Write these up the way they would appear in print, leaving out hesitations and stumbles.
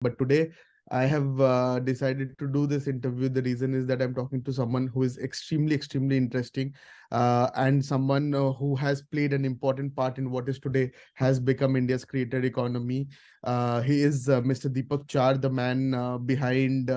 But today I have decided to do this interview. The reason is that I'm talking to someone who is extremely interesting, and someone who has played an important part in what is today has become India's creator economy. He is Mr. Deepak Char, the man behind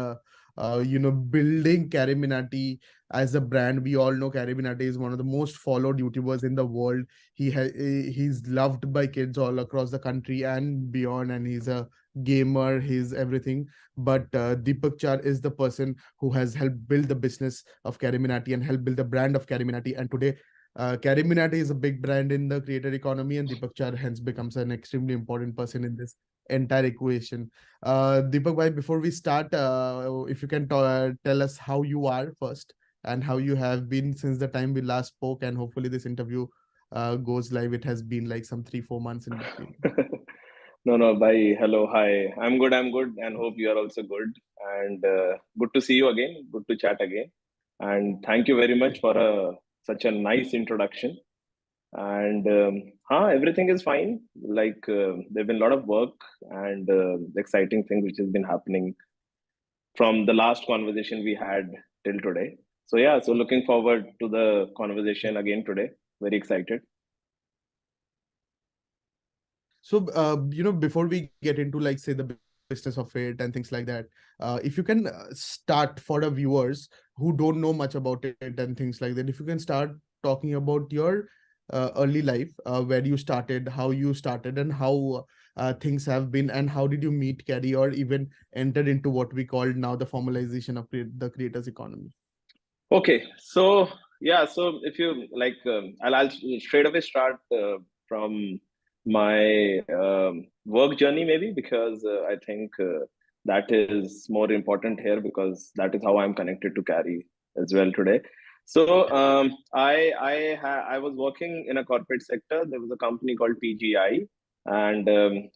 building Carry Minati as a brand. We all know Carry Minati is one of the most followed YouTubers in the world. He's loved by kids all across the country and beyond, and he's a gamer, he's everything. But Deepak Char is the person who has helped build the business of Carry Minati and helped build the brand of Carry Minati. And today, Carry Minati is a big brand in the creator economy, and Deepak Char hence becomes an extremely important person in this entire equation. Deepak bhai, before we start, if you can tell us how you are first and how you have been since the time we last spoke, and hopefully this interview goes live. It has been like some 3 4 months in between. No, no, bye. Hello, hi. I'm good, and hope you are also good. And good to see you again. Good to chat again. And thank you very much for such a nice introduction. And everything is fine. Like there've been a lot of work and exciting things which has been happening from the last conversation we had till today. So yeah, so looking forward to the conversation again today. Very excited. So, before we get into like say the business of it and things like that, if you can start for the viewers who don't know much about it and things like that, if you can start talking about your early life, where you started, how you started, and how things have been, and how did you meet Carrie or even entered into what we call now the formalization of the creators economy. Okay, so yeah, so if you like, I'll straight away start from my work journey, maybe because I think that is more important here because that is how I'm connected to Carry as well today. So I was working in a corporate sector. There was a company called PGI, and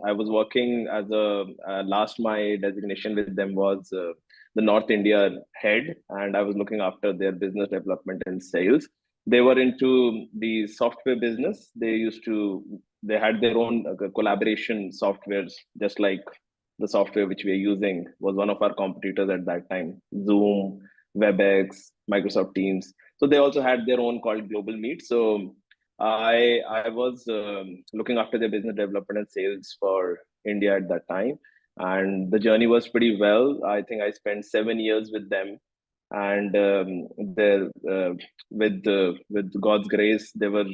I was working as a last my designation with them was. The North India head, and I was looking after their business development and sales. They were into the software business. They had their own collaboration softwares, just like the software which we are using was one of our competitors at that time, Zoom, WebEx, Microsoft Teams. So they also had their own called Global Meet. So I was looking after their business development and sales for India at that time, and the journey was pretty well. I think I spent 7 years with them, and with God's grace, there were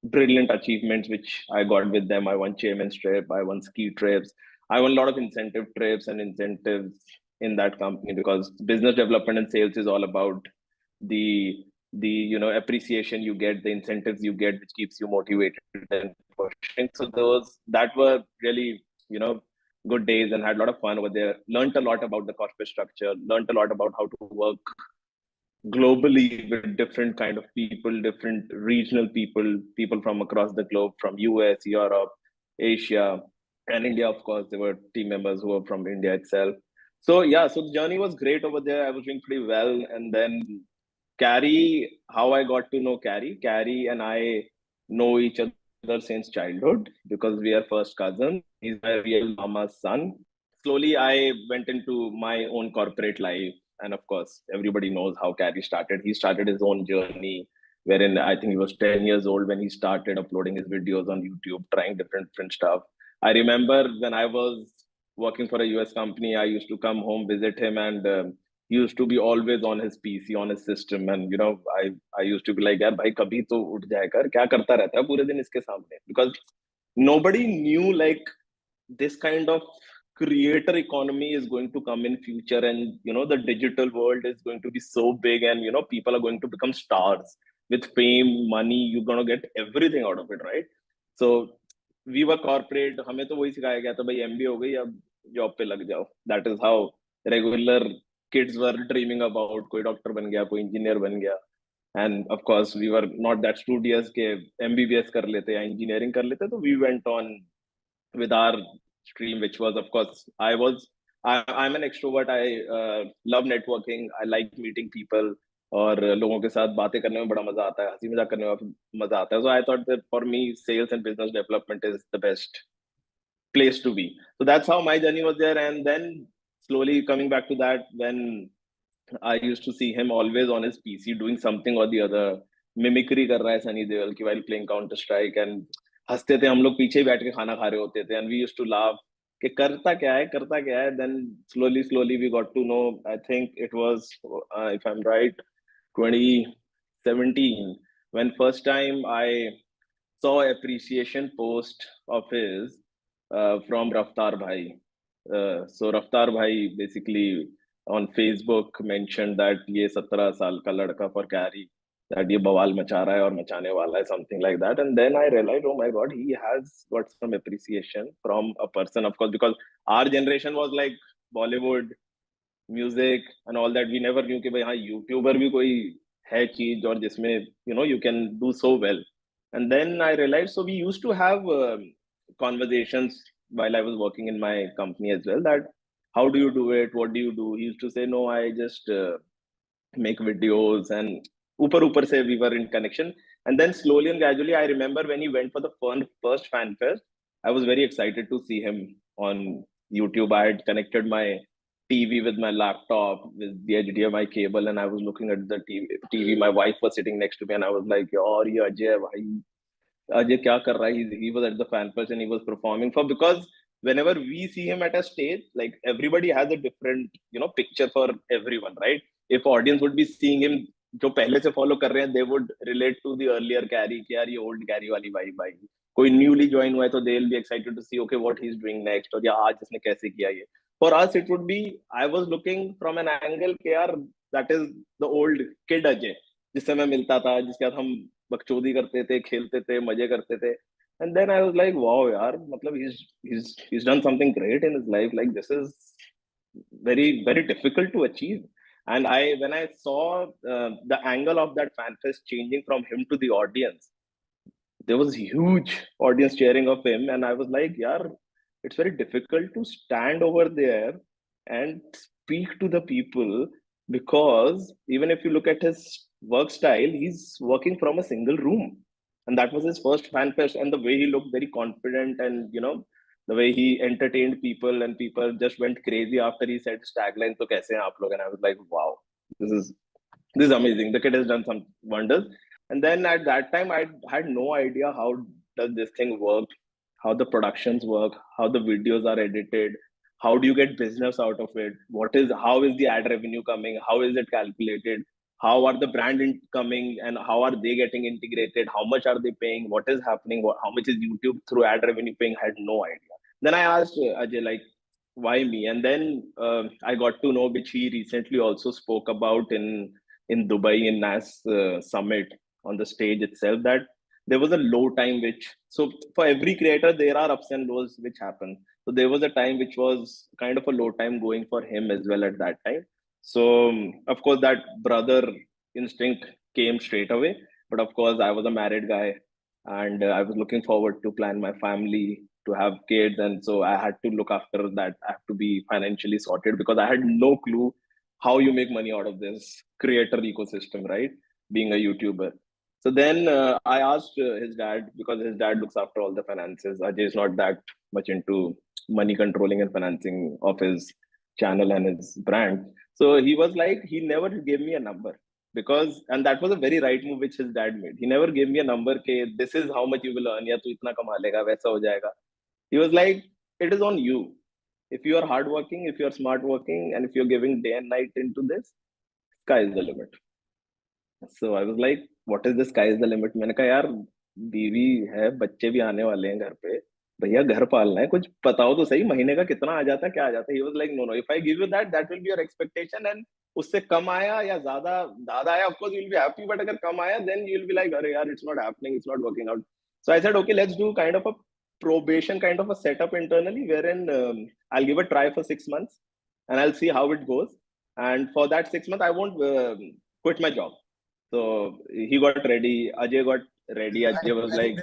brilliant achievements which I got with them. I won chairman's trip, I won ski trips, I won a lot of incentive trips and incentives in that company because business development and sales is all about the appreciation you get, the incentives you get, which keeps you motivated and pushing. So those that were really good days and had a lot of fun over there. Learned a lot about the corporate structure. Learned a lot about how to work globally with different kind of people, different regional people from across the globe, from US, Europe, Asia, and India. Of course, there were team members who were from India itself. So yeah, so the journey was great over there. I was doing pretty well, and then Carrie, how I got to know Carrie and I know each other since childhood because we are first cousins. He's my real mama's son. Slowly, I went into my own corporate life, and of course, everybody knows how Carrie started. He started his own journey, wherein I think he was 10 years old when he started uploading his videos on YouTube, trying different stuff. I remember when I was working for a US company, I used to come home, visit him, and he used to be always on his PC, on his system, and I used to be like, यार भाई कभी तो उठ जाया कर, क्या करता रहता है पूरे दिन इसके सामने? Because nobody knew like this kind of creator economy is going to come in future, and the digital world is going to be so big, and people are going to become stars with fame, money. You're going to get everything out of it, right? So we were corporate, हमें तो वही सिखाया गया था भाई MBA हो गई अब जॉब पे लग जाओ. That is how regular kids were dreaming about. कोई डॉक्टर बन गया, कोई इंजीनियर बन गया. And of course we were not that studious के एमबीबीएस कर लेते या इंजीनियरिंग कर लेते. तो we went on with our stream, which was, of course, I'm an extrovert. I love networking. I like meeting people. और लोगों के साथ बातें करने में बड़ा मजा आता है, हंसी मजाक करने में मजा आता है. So I thought that for me, sales and business development is the best. place to be. So that's how my journey was there. And then slowly coming back to that, when I used to see him always on his PC doing something or the other, mimicry कर रहा है सनी देओल की while playing Counter Strike, and हंसते थे हम लोग, पीछे ही बैठ के खाना खा रहे होते थे, and we used to laugh कि करता क्या है. Then slowly we got to know. I think it was, if I'm right, 2017, when first time I saw appreciation post of his from Raftar Bhai. So Raftar Bhai basically on Facebook mentioned that ये 17 साल का लड़का for carry, that ये बवाल मचा रहा है और मचाने वाला है, something like that. And then I realized, oh my God, he has got some appreciation from a person, of course, because our generation was like Bollywood, music and all that. We never knew कि भाई हाँ YouTuber भी कोई है चीज और जिसमें you can do so well. And then I realise, so we used to have conversations while I was working in my company as well, that how do you do it, what do you do. He used to say, no, I just make videos, and upar se we were in connection. And then slowly and gradually, I remember when he went for the first fan fest, I was very excited to see him on YouTube. I had connected my TV with my laptop with the HDMI cable, and I was looking at the TV. My wife was sitting next to me, and I was like, "Yaar, ye Ajay bhai, Ajay kya kar raha hai?" He was at the fan fest and he was performing for, because whenever we see him at a stage, like everybody has a different, picture for everyone, right? If audience would be seeing him, जो पहले से follow कर रहे हैं, they would relate to the earlier carry कि यार ये old carry वाली vibe भाई. कोई newly join हुआ है तो they'll be excited to see, okay, what he's doing next, और या आज इसने कैसे किया ये. For us, it would be, I was looking from an angle कि यार that is the old kid Ajay, जिससे मैं मिलता था, जिसके साथ हम बकचोदी करते थे, खेलते थे, मजे करते थे. And then I was like, wow, yaar, matlab he's done something great in his life. Like this is very difficult to achieve. And when I saw the angle of that fan fest changing from him to the audience, there was huge audience cheering of him, and I was like, yeah, it's very difficult to stand over there and speak to the people, because even if you look at his work style, he's working from a single room, and that was his first fan fest. And the way he looked very confident, and the way he entertained people, and people just went crazy after he said tagline, "To kaise hain aap log?" And I was like, wow, this is this is amazing. The kid has done some wonders. And then at that time, I had no idea how does this thing work, how the productions work, how the videos are edited, how do you get business out of it, how is the ad revenue coming, how is it calculated, how are the brand coming, and how are they getting integrated, how much are they paying, what is happening, how much is YouTube through ad revenue paying. I had no idea. Then I asked Ajay, like, why me? And then I got to know, which he recently also spoke about in Dubai in NAS summit on the stage itself, that there was a low time which, so for every creator there are ups and lows which happen. So there was a time which was kind of a low time going for him as well at that time. So of course that brother instinct came straight away. But of course I was a married guy, and I was looking forward to plan my family, to have kids, and so I had to look after that. I have to be financially sorted, because I had no clue how you make money out of this creator ecosystem, right? Being a YouTuber. So then I asked his dad, because his dad looks after all the finances. Ajay is not that much into money controlling and financing of his channel and his brand. So he was like, he never gave me a number, because, and that was a very right move which his dad made. He never gave me a number, okay, this is how much you will earn, या तू इतना कमा लेगा, वैसा हो जाएगा. He was like, it is on you. If you are hardworking, if you are smart working, and if you're giving day and night into this, sky is the limit. So I was like, what is the sky is the limit? मैंने कहा यार, बीवी है, बच्चे भी आने वाले हैं घर पे, भैया घर पालना है, कुछ बताओ तो सही, महीने का कितना आ जाता है, क्या आ जाता है. He was like, no, if I give you that, that will be your expectation, and उससे कम आया या ज्यादा ज्यादा आया, of course you'll be happy, but अगर कम आया, then you'll be like, अरे यार, it's not happening, it's not working out. So I said, okay, let's do kind of a probation kind of a setup internally, wherein I'll give a try for 6 months, and I'll see how it goes. And for that 6 months, I won't quit my job. So he got ready. Ajay got ready. Ajay was like,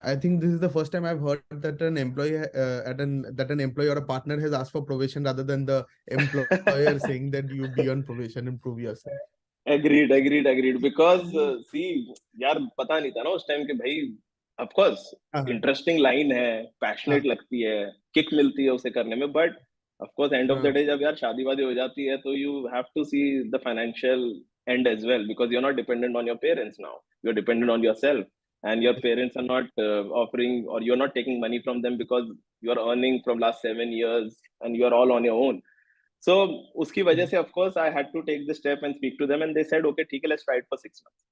I think this is the first time I've heard that an employee that an employee or a partner has asked for probation rather than the employer saying that you be on probation and prove yourself. agreed. Because see, यार पता नहीं था ना उस time के भाई of course हाँ interesting line है, पैशनेट हाँ लगती है, किक मिलती है उसे करने में, but of course end of the हाँ डे जब यार शादी वादी हो जाती है तो you have to see the financial end as well, because you're not dependent on your parents now, you're dependent on yourself, and your parents are not offering, or you're not taking money from them because you're earning from last 7 years and you're all on your own. So uski wajah se of course I had to take this step and speak to them, and they said okay ठीक है, let's try it for 6 months.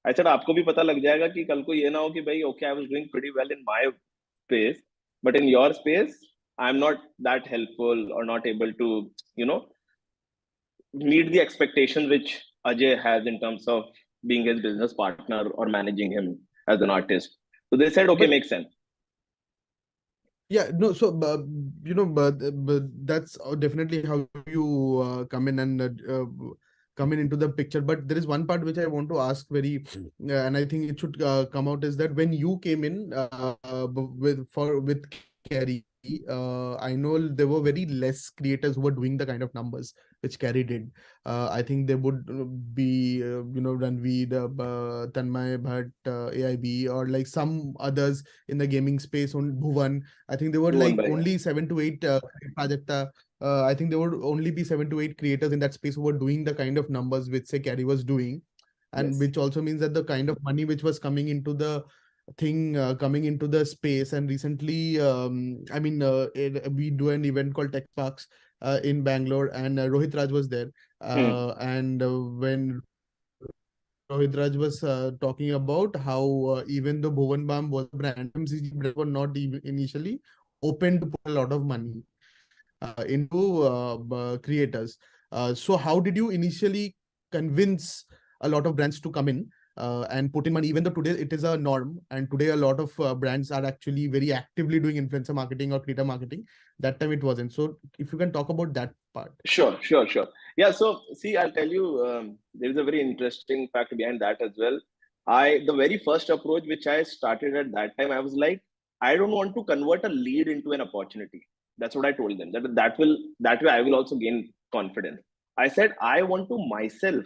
I said आपको भी पता लग जाएगा कि कल को ये ना हो कि भाई okay, I was doing pretty well in my space, but in your space I'm not that helpful or not able to, you know, meet the expectations which Ajay has in terms of being his business partner or managing him as an artist. So they said, okay, but makes sense. yeah, no, so but that's definitely how you come in and come in into the picture. But there is one part which I want to ask very, and I think it should come out, is that when you came in with Carry, I know there were very less creators who were doing the kind of numbers which Carry did. I think there would be Ranveer, Tanmay Bhatt, AIB, or like some others in the gaming space on Bhuvan. I think there were Bhuvan like bhai, yeah. only 7 to 8 Prajakta. I think there would only be 7 to 8 creators in that space who were doing the kind of numbers which say Carry was doing, and Yes. which also means that the kind of money which was coming into the thing, coming into the space. And recently, I mean, we do an event called Tech Parks in Bangalore, and Rohit Raj was there. Hmm. And when Rohit Raj was talking about how even though Bhuvan Bam was a brand, FMCG brands were not even initially open to put a lot of money into creators. So how did you initially convince a lot of brands to come in and put in money, even though today it is a norm, and today a lot of brands are actually very actively doing influencer marketing or creator marketing. That time it wasn't. So if you can talk about that part. Sure. Yeah, so see, I'll tell you, there is a very interesting fact behind that as well. The very first approach which I started at that time, I was like, I don't want to convert a lead into an opportunity. That's what I told them. That way I will also gain confidence. I said, I want to myself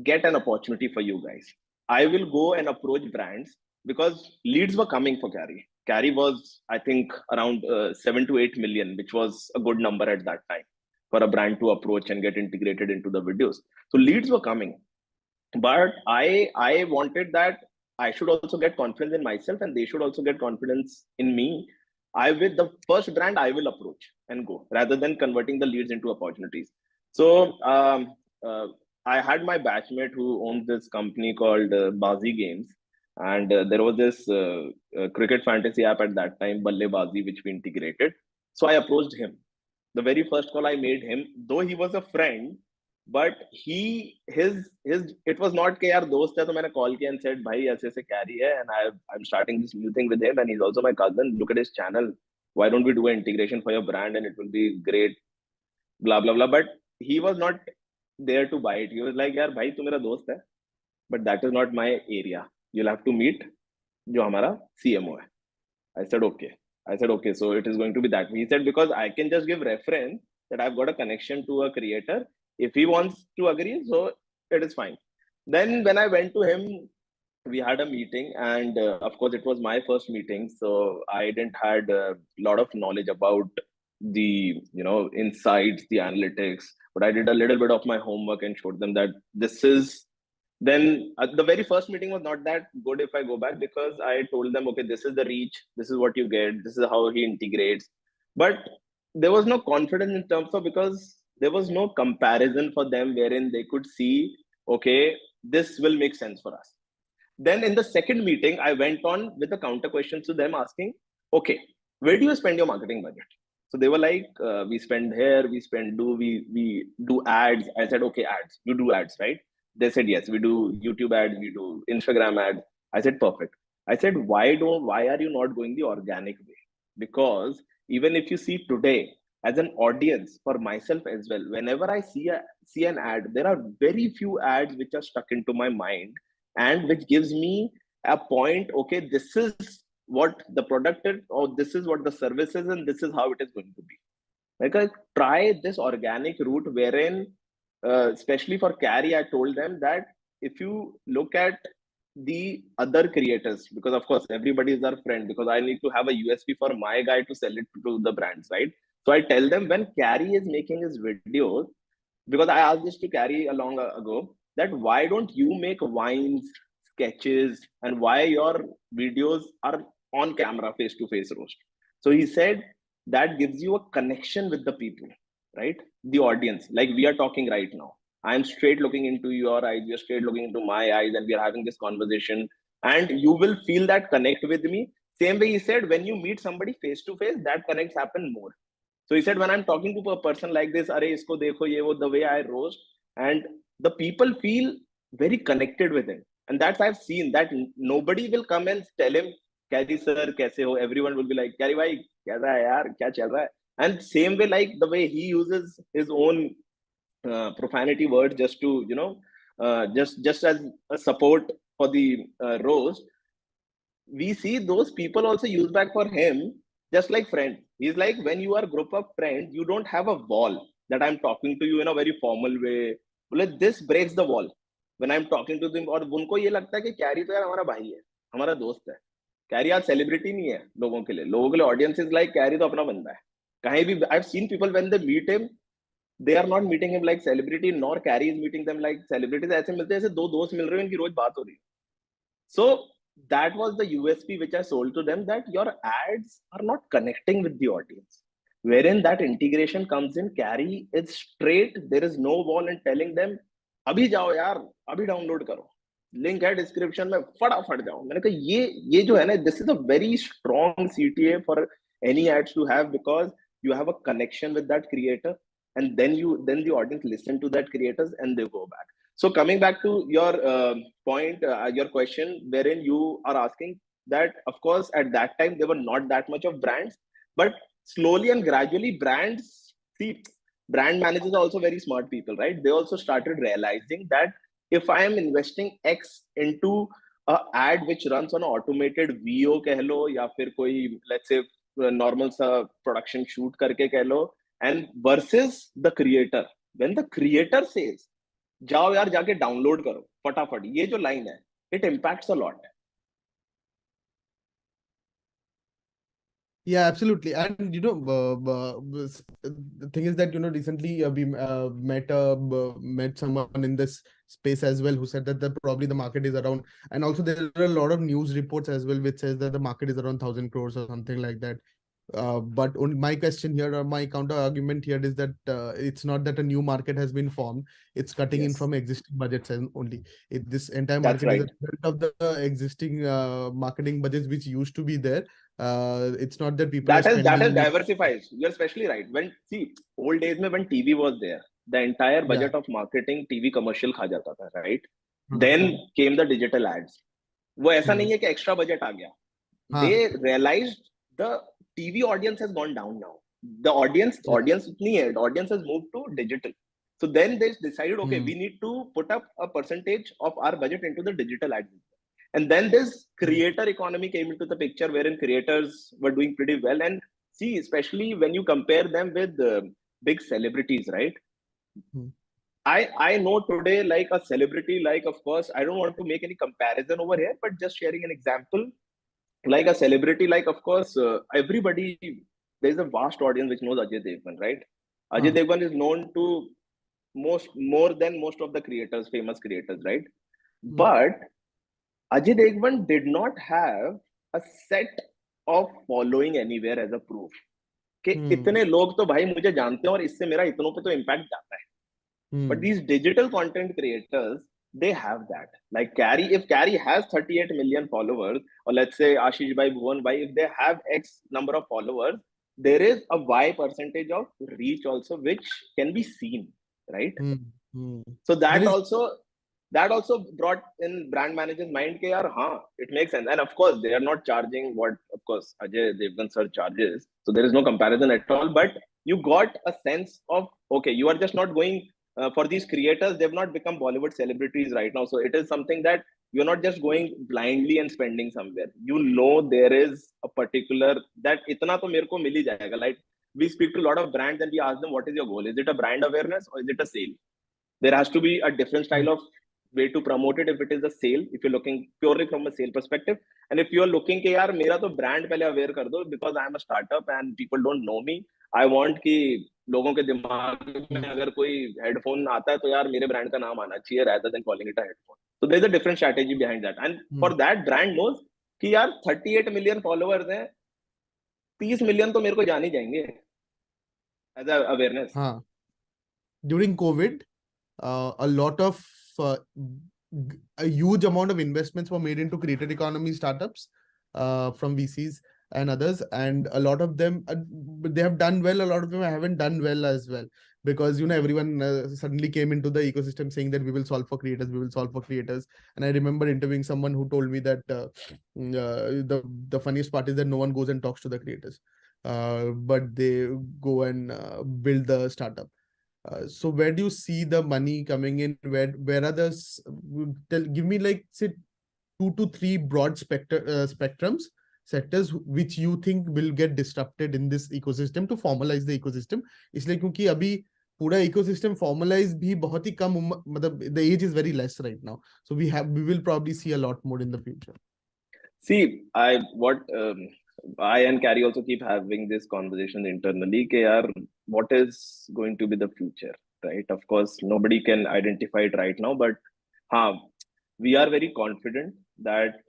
get an opportunity for you guys. I will go and approach brands because leads were coming for Carry. Carry was, I think, around 7 to 8 million, which was a good number at that time for a brand to approach and get integrated into the videos. So leads were coming, but I wanted that I should also get confidence in myself, and they should also get confidence in me. I will the first brand I will approach and go rather than converting the leads into opportunities. So uh, I had my batchmate who owns this company called Bazi Games, and there was this cricket fantasy app at that time, Bazi, which we integrated. So I approached him. The very first call I made him, though he was a friend, but his it was not कि यार दोस्त है तो मैंने call किया and said भाई ऐसे ऐसे carry है and I'm starting this new thing with him and he's also my cousin, look at his channel, why don't we do an integration for your brand and it will be great, blah blah blah. But he was not there to buy it. He was like यार भाई तू मेरा दोस्त है, but that is not my area, you'll have to meet जो हमारा CMO है. I said, okay. I said, okay, so it is going to be that. He said, because I can just give reference that I've got a connection to a creator. If he wants to agree, so it is fine. Then when I went to him, we had a meeting, and of course, it was my first meeting, so I didn't had a lot of knowledge about the insights, the analytics. But I did a little bit of my homework and showed them that this is then the very first meeting was not that good if I go back, because I told them, okay, this is the reach, this is what you get, this is how he integrates. But there was no confidence in terms of, because there was no comparison for them wherein they could see, okay, this will make sense for us. Then in the second meeting, I went on with a counter question to them asking, okay, where do you spend your marketing budget? So they were like, we spend here, we do ads. I said, okay, ads. You do ads, right? They said yes, we do YouTube ads, we do Instagram ads. I said perfect. I said, why are you not going the organic way? Because even if you see today, as an audience for myself as well, whenever I see an ad, there are very few ads which are stuck into my mind and which gives me a point, okay, this is what the product is, or this is what the service is, and this is how it is going to be. Like I try this organic route wherein especially for Carry, I told them that if you look at the other creators, because of course everybody is our friend, because I need to have a USP for my guy to sell it to the brands, right? So I tell them, when Carry is making his videos, because I asked this to Carry a long ago, that why don't you make wines, sketches, and why your videos are on camera, face to face roast? So he said that gives you a connection with the people, right? The audience, like we are talking right now. I am straight looking into your eyes, you're straight looking into my eyes, and we are having this conversation, and you will feel that connect with me. Same way he said, when you meet somebody face to face, that connects happen more. So he said, when I'm talking to a person like this, Are isko dekho, ye wo, the way I roast, and the people feel very connected with him. And that's I've seen that nobody will come and tell him, Carry sir, kaise ho? Everyone will be like, Carry bhai, kaisa hai yaar? Kya chal raha hai? And same way, like the way he uses his own profanity words just to, just as a support for the roast, we see those people also use back for him, just like friends. He's like, when you are a group of friends, you don't have a wall that I'm talking to you in a very formal way. Like, this breaks the wall when I'm talking to them. और उनको ये लगता है कि carry तो यार हमारा भाई है, हमारा दोस्त है. कैरी आज सेलिब्रिटी नहीं है लोगों के लिए ऑडियंस इज लाइक कैरी तो अपना बंदा है. कहीं भी I've seen people when they meet him, they are not meeting him like celebrity, nor Carrie is meeting them like celebrities. ऐसे मिलते हैं जैसे दो दोस्त मिल रहे हैं, इनकी रोज बात हो रही है. So that was the USP which I sold to them, that your ads are not connecting with the audience. Wherein that integration comes in, Carry it's straight. There is no wall in telling them, अभी जाओ यार, अभी download करो, link है description में, फटाफट जाओ. मैंने कहा ये जो है ना, this is a very strong CTA for any ads to have, because you have a connection with that creator, and then the audience listen to that creators and they go back. So coming back to your point, your question, wherein you are asking that, of course, at that time there were not that much of brands, but slowly and gradually brands, see, brand managers are also very smart people, right? They also started realizing that if I am investing X into a ad which runs on automated VO कह लो, या फिर कोई let's say normal सा production shoot करके कह लो, and versus the creator, when the creator says जाओ यार जाके डाउनलोड करो फटाफट, ये जो लाइन है, it impacts a lot. Yeah, absolutely. And the thing is that recently we met someone in this space as well who said that probably the market is around, and also there are a lot of news reports as well which says that the market is around 1,000 crores or something like that. But my question here, or my counter argument here, is that it's not that a new market has been formed. It's cutting in Yes, from existing budgets only. This entire that's market is a right. result of the existing marketing budgets which used to be there. It's not that people are That has spending. diversified. You're especially right. When, see, old days mein when TV was there, the entire Yeah. budget of marketing TV commercial खा जाता था, right? हाँ. Then came the digital ads. वो ऐसा हम्म. नहीं है कि extra budget आ गया. हाँ. They realized the TV audience has gone down now. The audience नहीं है. The audience has moved to digital. So then they decided, okay, we hmm. need to put up a percentage of our budget into the digital ads. And then this hmm. creator economy came into the picture, wherein creators were doing pretty well. And see, especially when you compare them with big celebrities, right? Hmm. I know today, like a celebrity, like, of course, I don't want to make any comparison over here, but just sharing an example, like a celebrity, like, of course, everybody, there's a vast audience which knows Ajay Devgan, right? Ajay हाँ. Devgan is known to more than most of the creators, famous creators, right? Hmm. But Ajay Devgan did not have a set of following anywhere as a proof कि हम्म. इतने लोग तो भाई मुझे जानते हैं और इससे मेरा इतनों पे तो इम्पैक्ट जाता है. But hmm. these digital content creators, they have that. Like Carry, if Carry has 38 million followers, or let's say Ashish Bhai, Bhuvan Bhai, if they have X number of followers, there is a Y percentage of reach also, which can be seen, right? Hmm. Hmm. So There is. that also brought in brand managers mind ke yaar, हाँ, it makes sense. And of course they are not charging what, of course, Ajay Devgan sir charges, so there is no comparison at all. But you got a sense of, okay, you are just not going for these creators, they've not become Bollywood celebrities right now, so it is something that you're not just going blindly and spending somewhere. There is a particular, that itna to mere ko mil hi jayega. Like, we speak to a lot of brands and we ask them, what is your goal? Is it a brand awareness or is it a sale? There has to be a different style of way to promote it if it is a sale, if you're looking purely from a sale perspective. And if you're looking कि यार मेरा तो brand पहले aware कर दो because I am a startup and people don't know me, I want कि लोगों के दिमाग में Hmm. अगर कोई हेडफोन आता है तो यार मेरे ब्रांड का नाम आना चाहिए rather than calling it a headphone. So there is a different strategy behind that, and Hmm. for that brand knows कि यार 38 million followers हैं, 30 million तो मेरे को जान ही जाएंगे as a awareness. हाँ. During COVID, a lot of a huge amount of investments were made into creator economy startups from VCs and others, and a lot of them they have done well. A lot of them haven't done well as well, because everyone suddenly came into the ecosystem saying that we will solve for creators, we will solve for creators. And I remember interviewing someone who told me that the funniest part is that no one goes and talks to the creators, but they go and build the startup. So where do you see the money coming in? Where are the give me like say 2 to 3 broad spectrums sectors which you think will get disrupted in this ecosystem to formalize the ecosystem. इसलिए क्योंकि अभी पूरा ecosystem formalize भी बहुत ही कम मतलब the age is very less right now, so we will probably see a lot more in the future. See, I and Carrie also keep having this conversation internally. कि यार, what is going to be the future, right? Of course, nobody can identify it right now, but हाँ, we are very confident that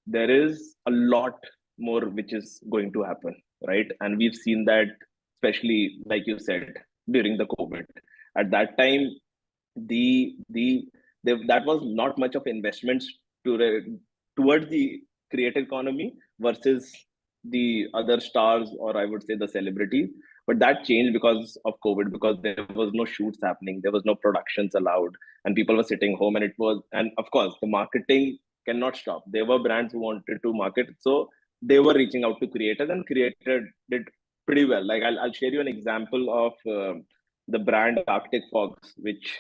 there is a lot more which is going to happen, right? And we've seen that, especially like you said, during the COVID. At that time, that was not much of investments towards the creator economy versus the other stars, or I would say the celebrities. But that changed because of COVID, because there was no shoots happening, there was no productions allowed, and people were sitting home. And of course, the marketing cannot stop. There were brands who wanted to market, so they were reaching out to creators, and creators did pretty well. Like I'll share you an example of the brand Arctic Fox, which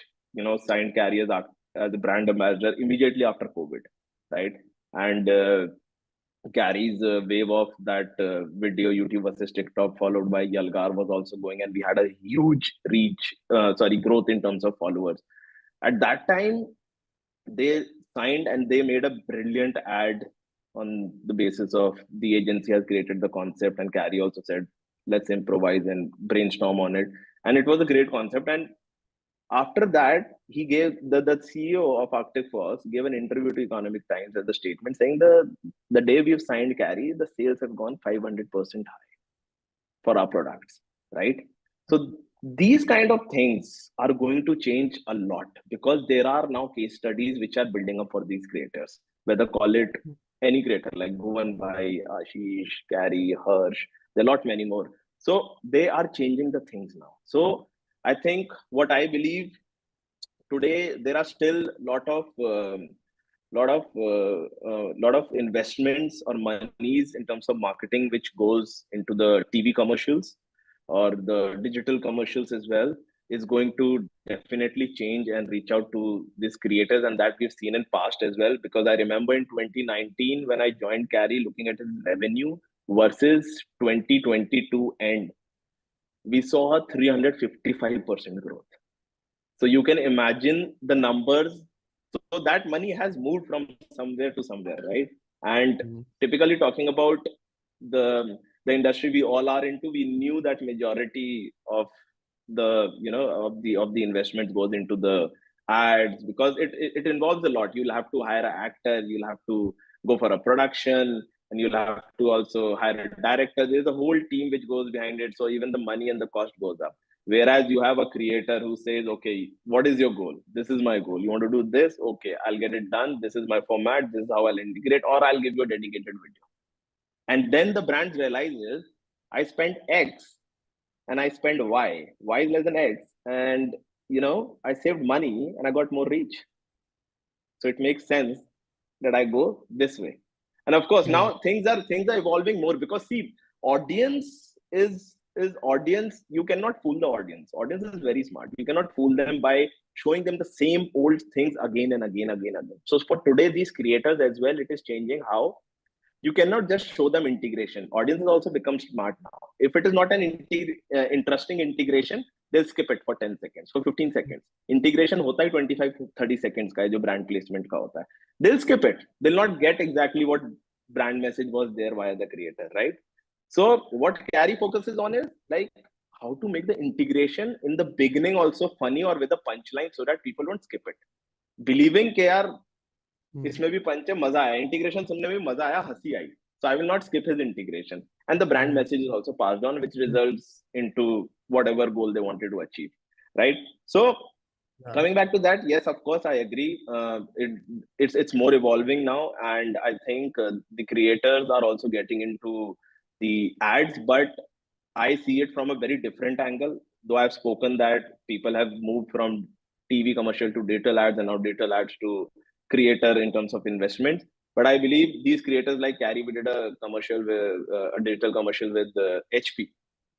signed Carry as a brand ambassador immediately after COVID, right? And Carrie's wave of that video YouTube versus TikTok, followed by Yalgar, was also going, and we had a huge growth in terms of followers. At that time, they signed and they made a brilliant ad on the basis of the agency has created the concept, and Carrie also said, let's improvise and brainstorm on it. And it was a great concept. And after that, he gave the CEO of Arctic Fox gave an interview to Economic Times as the statement saying the day we've signed Carry, the sales have gone 500% high for our products, right? So these kind of things are going to change a lot because there are now case studies which are building up for these creators, whether call it any creator like Bhuvan Bhai, Ashish, Carry, Harsh, there are a lot many more. So they are changing the things now. So I think what I believe today, there are still lot of investments or monies in terms of marketing which goes into the TV commercials or the digital commercials as well, is going to definitely change and reach out to these creators, and that we've seen in past as well. Because I remember in 2019 when I joined Carry, looking at his revenue versus 2022 end, we saw a 355% growth. So you can imagine the numbers. So that money has moved from somewhere to somewhere, right? And Mhm. typically talking about the industry we all are into, we knew that majority of the investment goes into the ads, because it involves a lot. You'll have to hire an actor, you'll have to go for a production, and you'll have to also hire a director. There's a whole team which goes behind it, so even the money and the cost goes up. Whereas you have a creator who says, okay, what is your goal? This is my goal. You want to do this? Okay, I'll get it done. This is my format. This is how I'll integrate, or I'll give you a dedicated video. And then the brands realizes I spent X and I spent Y. Y is less than X. And I saved money and I got more reach. So it makes sense that I go this way. And of course, Yeah. now things are evolving more, because see, audience is audience. You cannot fool the audience. Audience is very smart. You cannot fool them by showing them the same old things again and again, again, again. So for today, these creators as well, it is changing how you cannot just show them integration. Audiences also become smart now. If it is not an interesting integration, they'll skip it for 10 seconds, for 15 seconds. Integration hota hai 25 to 30 seconds ka hai, jo brand placement ka hota hai. They'll skip it. They'll not get exactly what brand message was there via the creator, right? So what Carry focuses on is like how to make the integration in the beginning also funny or with a punchline so that people don't skip it. Believing कि यार इसमें भी पंच है, मजा आया, integration सुनने में मजा आया, हंसी आई, so I will not skip his integration, and the brand message is also passed on, which results into whatever goal they wanted to achieve, right? So coming back to that, yes, of course, I agree. It's more evolving now, and I think the creators are also getting into the ads, but I see it from a very different angle. Though I've spoken that people have moved from TV commercial to digital ads and now digital ads to creator in terms of investments. But I believe these creators like Carry, we did a commercial with a digital commercial with HP.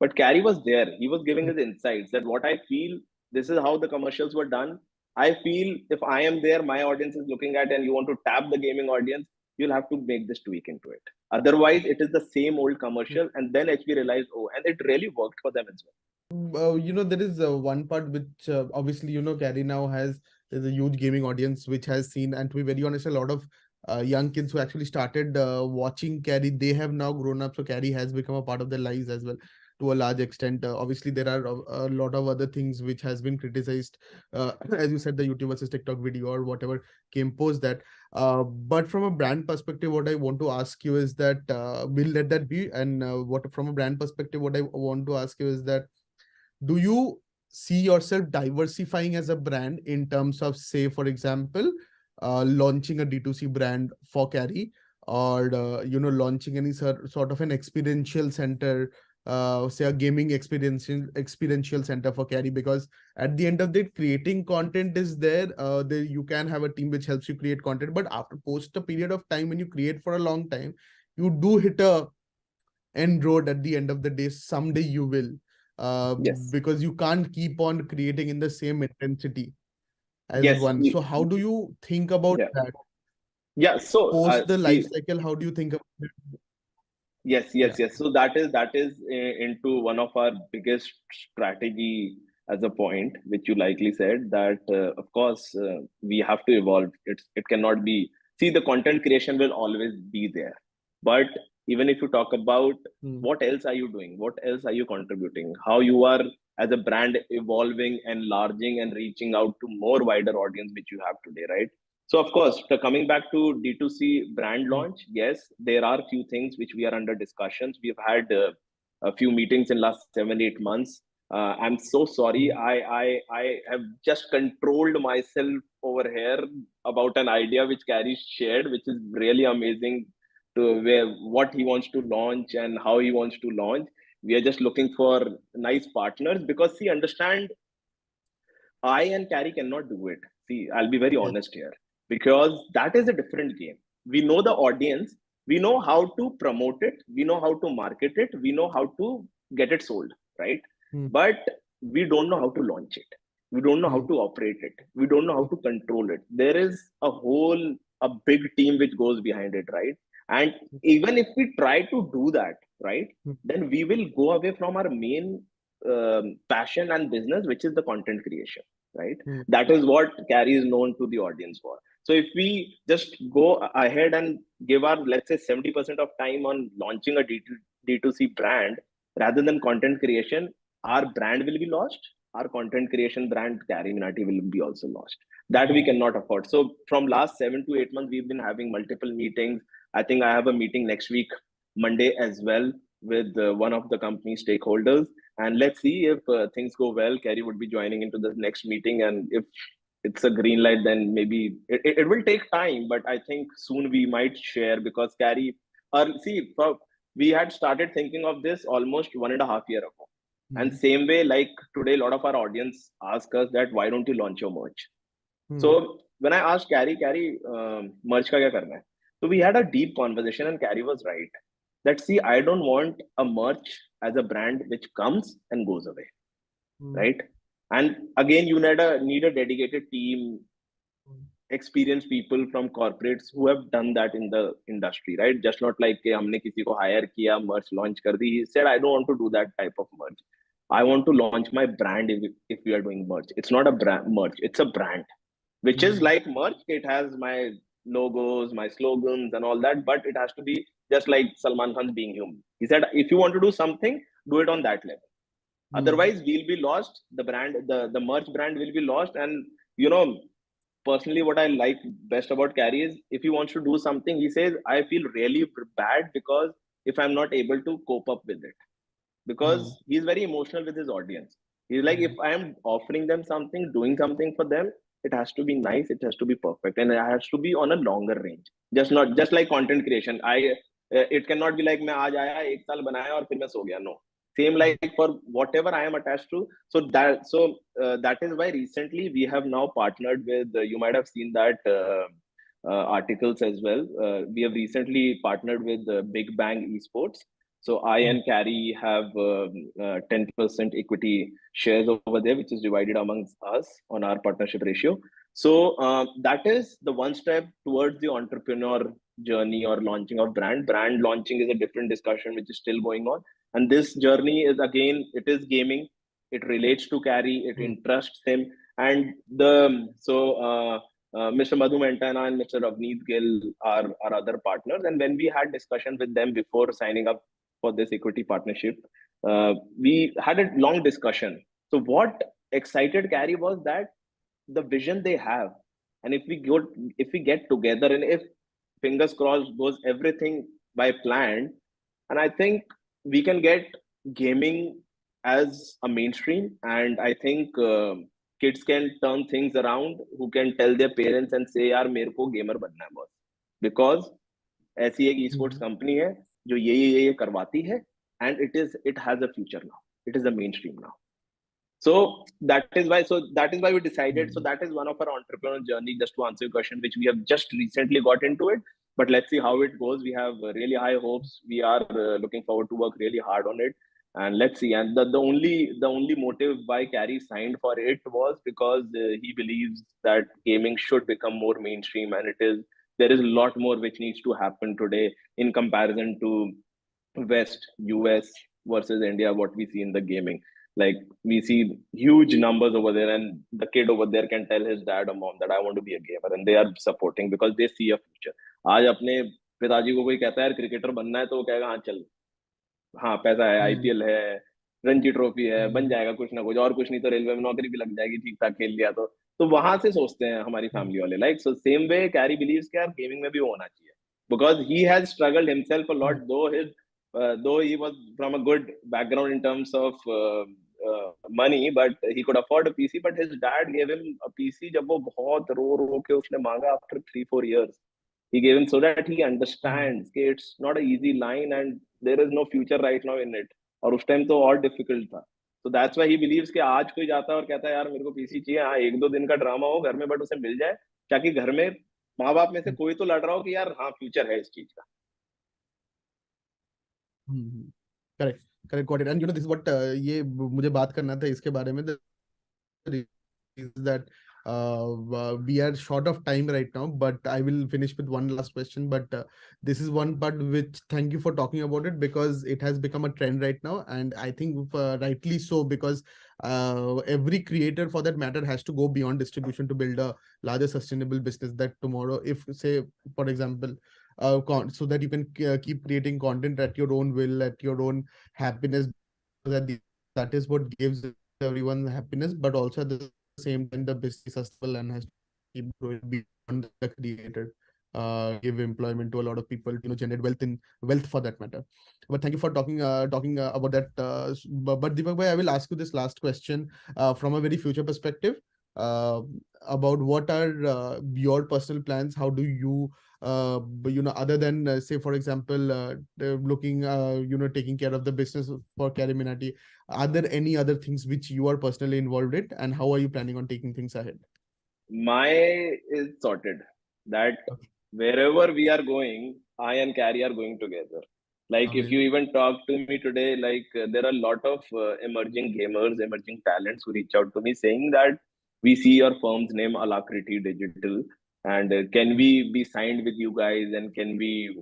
But Carry was there. He was giving his insights that what I feel, this is how the commercials were done. I feel if I am there, my audience is looking at, and you want to tap the gaming audience, you'll have to make this tweak into it. Otherwise, it is the same old commercial. And then HP realized, oh, and it really worked for them as well. There is one part which obviously, Carry now there's a huge gaming audience which has seen, and to be very honest, a lot of young kids who actually started watching Carry, they have now grown up. So Carry has become a part of their lives as well to a large extent. Obviously, there are a lot of other things which has been criticized. As you said, the YouTube versus TikTok video or whatever came post that. But from a brand perspective, what I want to ask you is that we'll let that be. And what from a brand perspective, what I want to ask you is that do you see yourself diversifying as a brand in terms of, say, for example, launching a D2C brand for Carry, or launching any sort of an experiential center, say a gaming experiential center for Carry? Because at the end of the day, creating content is there. You can have a team which helps you create content, but after post a period of time, when you create for a long time, you do hit a end road. At the end of the day, someday you will, Yes. because you can't keep on creating in the same intensity as Yes. one. So how do you think about Yeah. that Yeah. So post the life see, cycle? How do you think about it? yes. Yeah. So that is into one of our biggest strategy as a point, which you likely said that of course we have to evolve. It cannot be. See, the content creation will always be there, but even if you talk about what else are you doing, what else are you contributing, how you are as a brand evolving, enlarging, and reaching out to more wider audience which you have today, right? So of course, coming back to D2C brand launch, yes, there are few things which we are under discussions. We've had a few meetings in last 7-8 months. I'm so sorry. I have just controlled myself over here about an idea which Carrie shared, which is really amazing, to where what he wants to launch and how he wants to launch. We are just looking for nice partners because see, understand, I and Carrie cannot do it. See, I'll be very Yes. honest here because that is a different game. We know the audience, we know how to promote it, we know how to market it, we know how to get it sold, right? But we don't know how to launch it. We don't know how to operate it. We don't know how to control it. There is a big team which goes behind it, right? And even if we try to do that, right, then we will go away from our main passion and business, which is the content creation, right? That is what Carry is known to the audience for. So if we just go ahead and give our, let's say, 70% of time on launching a D2C brand rather than content creation, our brand will be lost. Our content creation brand, Carry Minati, will be also lost. That we cannot afford. So from last 7 to 8 months, we've been having multiple meetings. I think I have a meeting next week, Monday as well, with one of the company stakeholders. And let's see if things go well. Carrie would be joining into the next meeting. And if it's a green light, then maybe it will take time. But I think soon we might share because Carrie, see, we had started thinking of this almost 1.5 years ago. And same way, like today, a lot of our audience ask us that, why don't you launch your merch? So when I asked Carrie, merch ka kya karna hai? So we had a deep conversation and Carrie was right. That see, I don't want a merch as a brand which comes and goes away, right? And again, you need a dedicated team, experienced people from corporates who have done that in the industry, right? Just not like कि हमने किसी को hire किया, merch launch कर दी. He said, I don't want to do that type of merch. I want to launch my brand if we are doing merch. It's not a brand merch, it's a brand, which is like merch. It has my logos, my slogans, and all that, but it has to be just like Salman Khan's Being Human. He said, if you want to do something, do it on that level. Otherwise, we'll be lost. The brand, the merch brand will be lost. And you know, personally, what I like best about Carrie is if he wants to do something, he says, I feel really bad because if I'm not able to cope up with it, because he's very emotional with his audience. He's like, if I am offering them something, doing something for them, it has to be nice, it has to be perfect, and it has to be on a longer range. Just not just like content creation. It cannot be like मैं आज आया एक साल बनाया और फिर मैं सो गया. No, same like for whatever I am attached to. So that is why recently we have now partnered with. You might have seen that. Articles as well. We have recently partnered with Big Bang Esports. So I and Carrie have 10% equity shares over there, which is divided amongst us on our partnership ratio. So that is the one step towards the entrepreneur journey or launching of brand. Brand launching is a different discussion which is still going on. And this journey is again, it is gaming. It relates to Carrie. It interests him. And Mr. Madhu Mentana and Mr. Ravneet Gill are our other partners. And when we had discussion with them before signing up for this equity partnership, we had a long discussion. So what excited Carrie was that the vision they have, and if we get together, and if fingers crossed goes everything by plan, and I think we can get gaming as a mainstream, and I think kids can turn things around who can tell their parents and say यार मेरे को gamer बनना है बहुत, because ऐसी एक esports company है जो ये करवाती है, and it has a future now. It is a mainstream now. So that is why we decided. So that is one of our entrepreneurial journey, just to answer your question, which we have just recently got into it. But let's see how it goes. We have really high hopes. We are looking forward to work really hard on it, and let's see. And the only motive why Carrie signed for it was because he believes that gaming should become more mainstream, and there is a lot more which needs to happen today in comparison to West, US versus India, what we see in the gaming. Like we see huge numbers over there, and the kid over there can tell his dad or mom that I want to be a gamer, and they are supporting because they see a future. आज अपने पिताजी को कोई कहता है यार cricketer बनना है तो वो कहेगा हाँ चल, हाँ पैसा है, आईपीएल है, रणजी ट्रॉफी है, बन जाएगा कुछ ना कुछ, और कुछ नहीं तो रेलवे में नौकरी भी लग जाएगी ठीक ठाक खेल लिया तो वहां से सोचते हैं हमारी फैमिली वाले. Like so same way carry believes कि यार गेमिंग में भी वो होना चाहिए, because he has struggled himself a lot, though he was from a good background in terms of money, but he could afford a PC, but his dad gave him a PC जब वो बहुत रो के उसने मांगा after 3-4 years. He gave him so that he understands कि it's not an easy line and there is no future right now in it. और उस time तो और डिफिकल्ट था. So that's why he believes कि आज कोई जाता है और कहता है यार मेरे को पीसी चाहिए, हाँ 1-2 दिन का ड्रामा हो घर में, बट उसे मिल जाए, ताकि घर में माँ बाप में से कोई तो लड़ रहा हो कि यार हाँ फ्यूचर है इस चीज का. Correct correct got it. And this what ये मुझे बात करना था इसके बारे में, is that we are short of time right now, but I will finish with one last question. But this is one part which, thank you for talking about it, because it has become a trend right now, and I think rightly so, because every creator for that matter has to go beyond distribution to build a larger sustainable business, that tomorrow, if say for example so that you can keep creating content at your own will, at your own happiness, that is what gives everyone happiness, but also at the same time the business is sustainable and has to keep growing beyond the creator, give employment to a lot of people, generate wealth for that matter. But thank you for talking about that. But Deepak bhai, I will ask you this last question from a very future perspective, uh, about what are your personal plans. How do you other than say for example looking taking care of the business for Carry Minati, are there any other things which you are personally involved in, and how are you planning on taking things ahead? My is sorted that wherever we are going, I and Carrie are going together. Like if you even talk to me today, like there are a lot of emerging gamers, emerging talents who reach out to me saying that we see your firm's name Alacrity Digital, and can we be signed with you guys, and can we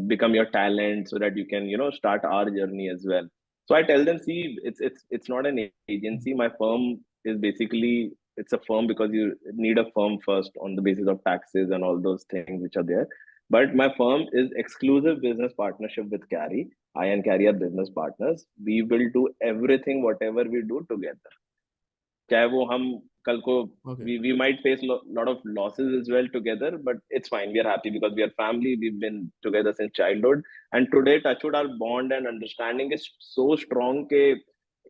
become your talent so that you can start our journey as well. So I tell them, see, it's not an agency. My firm is basically, it's a firm because you need a firm first on the basis of taxes and all those things which are there. But my firm is exclusive business partnership with Carry. I and Carry are business partners. We will do everything, whatever we do together. चाहे वो हम कल को Okay. we might face lot of losses as well together, but it's fine. We are happy because we are family. We've been together since childhood, and today, touchwood, our bond and understanding is so strong के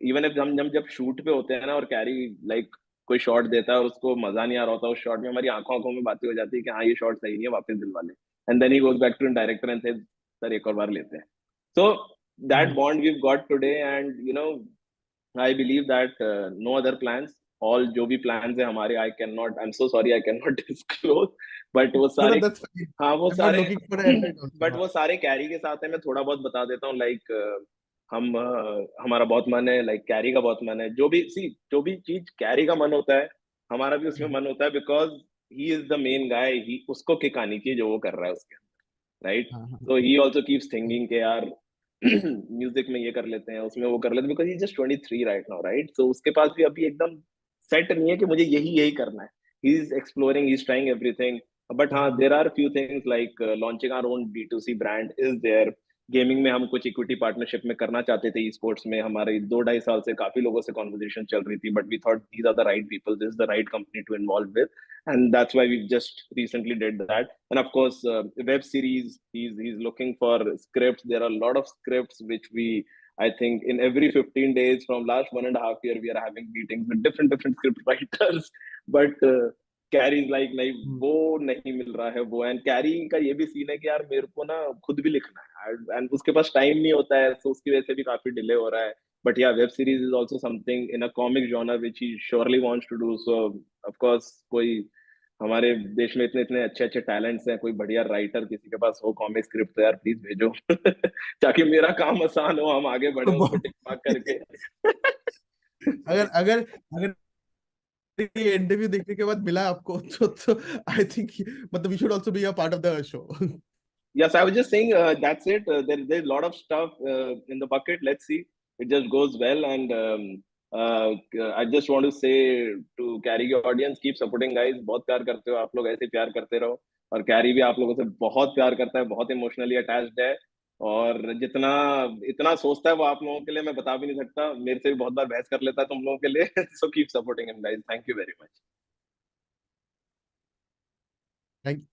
even if हम जब shoot पे होते हैं ना और carry like कोई shot देता है और उसको मजा नहीं आ रहा होता उस शॉट में, हमारी आंखों आंखों में बातें हो जाती है कि हाँ ये शॉट सही नहीं है, वापस दिलवा ले, and then he goes back to director and say sir एक और बार लेते हैं. So that bond we've got today, and I believe that no other plans, all जो भी plans है हमारे, I cannot, I'm so sorry, I cannot disclose, but वो No, no, सारे, that's fine. हाँ वो I'm not सारे looking for an advert also. but वो सारे कैरी के साथ है. मैं थोड़ा बहुत बता देता हूँ, like हम हमारा बहुत मन है, like कैरी का बहुत मन है. जो भी चीज कैरी का मन होता है हमारा भी उसमें मन होता है, because he is the main guy. he उसको किक आनी चाहिए जो वो कर रहा है उसके अंदर, right? So he also keeps thinking कि यार म्यूजिक में ये कर लेते हैं, उसमें वो कर लेते हैं, because he just 23 right now, right? So उसके पास भी अभी एकदम सेट नहीं है कि मुझे यही यही करना है. He is exploring, he is trying everything. But हाँ, there are few things like launching our own B2C brand is there. Gaming में हम कुछ इक्विटी पार्टनरशिप में करना चाहते थे. ई स्पोर्ट्स में हमारे 2-2.5 साल से काफी लोगों से कॉन्वर्जेशन चल रही थी, but we thought these are the right people, this is the right company to involve with, and that's why we just recently did that. And of course, web series, he's looking for scripts. There are a lot of scripts which we, I think, in every 15 days from last 1.5 year, we are having meetings with different script writers. But carry like नहीं, वो नहीं मिल रहा है वो. And carry का ये भी scene है कि यार मेरे को ना खुद भी लिखना है, एंड उसके पास टाइम नहीं होता है, तो उसकी वजह से भी काफी डिले हो रहा है. But yeah, web series is also something in a comic genre which he surely wants to do. So of course, कोई हमारे देश में इतने इतने अच्छे अच्छे टैलेंट्स हैं, कोई बढ़िया राइटर किसी के पास हो कॉमिक स्क्रिप्ट, तो यार प्लीज भेजो ताकि मेरा काम आसान हो, हम आगे बढ़े उसको टिक मार्क करके. अगर अगर अगर ये इंटरव्यू देखने के बाद मिला आपको तो आई थिंक मतलब we should also be a part of the show. Yes, I was just saying, that's it. There's a lot of stuff in the bucket. Let's see. It just goes well. And I just want to say to Carry के audience, keep supporting guys. बहुत प्यार करते हो आप लोग, ऐसे प्यार करते रहो. और कैरी भी आप लोगों से बहुत प्यार करता है, बहुत इमोशनली अटैच्ड है. और जितना इतना सोचता है वो आप लोगों के लिए मैं बता भी नहीं सकता. मेरे से भी बहुत बार बहस कर लेता है तुम लोगों के लिए. So keep supporting him guys. Thank you very much. Thank